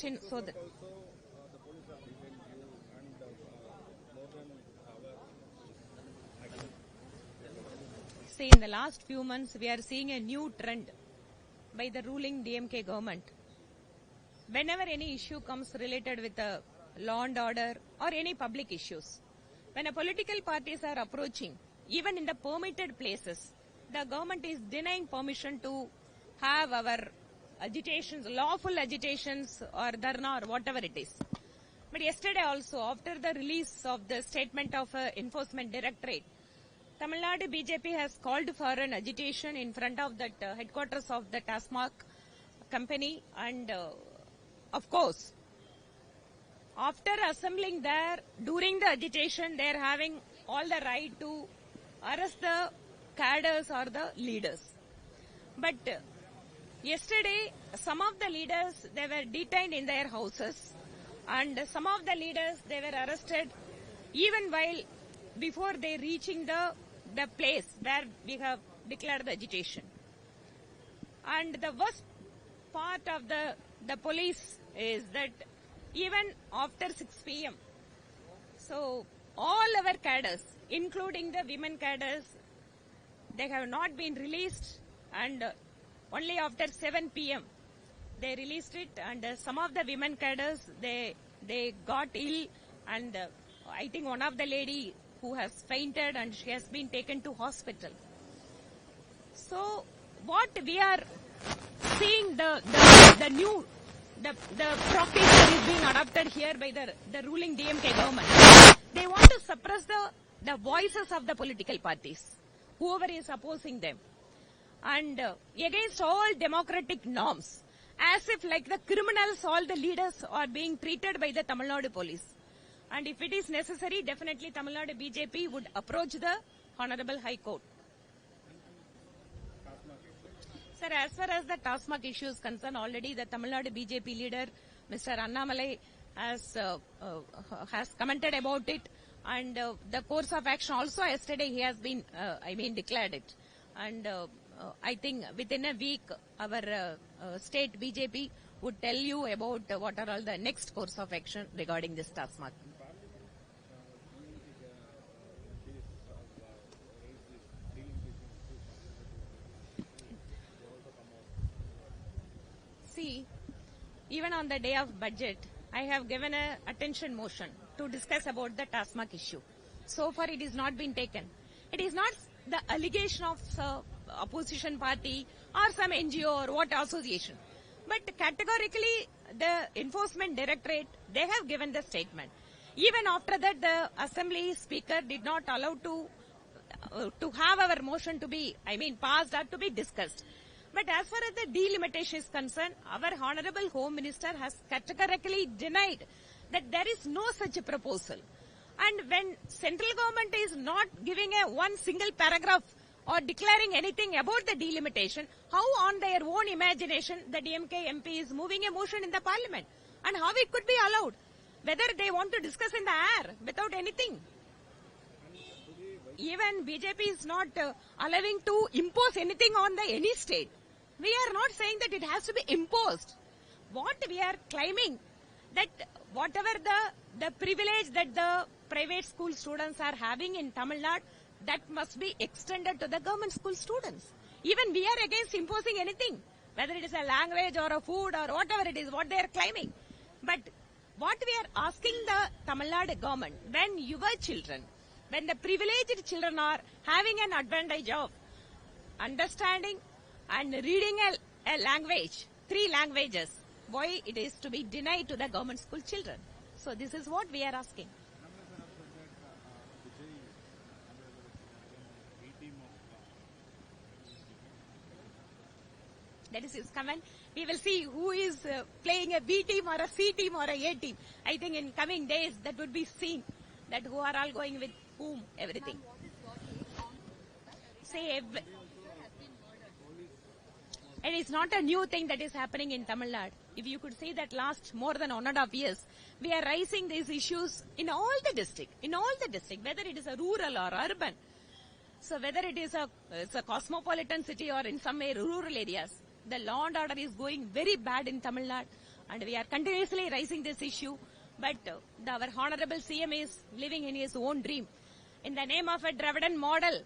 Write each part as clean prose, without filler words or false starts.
question so that. Also, the police have detained you and more than hour. See, in the last few months, we are seeing a new trend by the ruling DMK government. Whenever any issue comes related with the law and order or any public issues, when a political parties are approaching, even in the permitted places, the government is denying permission to have our agitations, lawful agitations or dharna or whatever it is. But yesterday also, after the release of the statement of Enforcement Directorate, Tamil Nadu BJP has called for an agitation in front of that headquarters of the TASMAC company, and of course, after assembling there, during the agitation, they are having all the right to arrest the cadres or the leaders. But yesterday, some of the leaders, they were detained in their houses, and some of the leaders, they were arrested even while before they reaching the place where we have declared the agitation. And the worst part of the police is that even after 6 p.m., so all our cadres, including the women cadres, they have not been released, and only after 7 p.m. they released it, and some of the women cadres, they got ill, and I think one of the lady who has fainted and she has been taken to hospital. So what we are seeing the new procedure is being adopted here by the ruling DMK government. They want to suppress the voices of the political parties, whoever is opposing them, and against all democratic norms, as if like the criminals, all the leaders are being treated by the Tamil Nadu police. And if it is necessary, definitely Tamil Nadu BJP would approach the Honorable High Court. Sir, as far as the TASMAC issue is concerned, already the Tamil Nadu BJP leader, Mr. Annamalai, has commented about it, and the course of action also yesterday he has been, declared it. And I think within a week, our state BJP would tell you about what are all the next course of action regarding this TASMAC. See, even on the day of budget, I have given a attention motion to discuss about the TASMAC issue. So far, it is not been taken. It is not the allegation of opposition party or some NGO or what association. But categorically, the Enforcement Directorate, they have given the statement. Even after that, the Assembly Speaker did not allow to have our motion to be, passed or to be discussed. But as far as the delimitation is concerned, our Honorable Home Minister has categorically denied that there is no such a proposal. And when central government is not giving a one single paragraph or declaring anything about the delimitation, how on their own imagination the DMK MP is moving a motion in the parliament? And how it could be allowed? Whether they want to discuss in the air without anything. Even BJP is not allowing to impose anything on any state. We are not saying that it has to be imposed. What we are claiming, that whatever the privilege that the private school students are having in Tamil Nadu, that must be extended to the government school students. Even we are against imposing anything, whether it is a language or a food or whatever it is, what they are claiming. But what we are asking the Tamil Nadu government, when your children, when the privileged children are having an advantage of understanding and reading a language, 3 languages, why it is to be denied to the government school children? So this is what we are asking. That is his comment. We will see who is playing a B team or a C team or a A team. I think in coming days that would be seen, that who are all going with whom, everything. And it's not a new thing that is happening in Tamil Nadu. If you could see that last more than 1.5 years, we are raising these issues in all the district, whether it is a rural or urban. So whether it is a cosmopolitan city or in some rural areas, the law and order is going very bad in Tamil Nadu. and we are continuously raising this issue. But our honorable CM is living in his own dream in the name of a Dravidian model.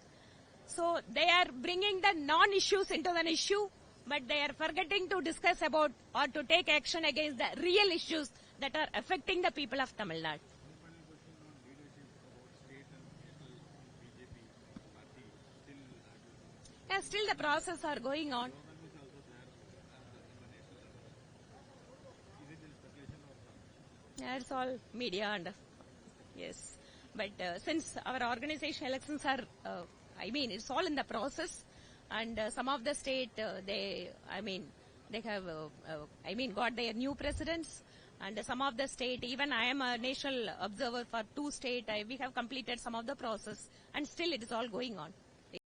So they are bringing the non-issues into an issue, but they are forgetting to discuss about or to take action against the real issues that are affecting the people of Tamil Nadu. Yeah, still the process are going on. Yeah, it's all media and yes. But since our organization elections are, it's all in the process, and some of the state, they have, got their new presidents, and some of the state, even I am a national observer for 2 states, we have completed some of the process, and still it is all going on.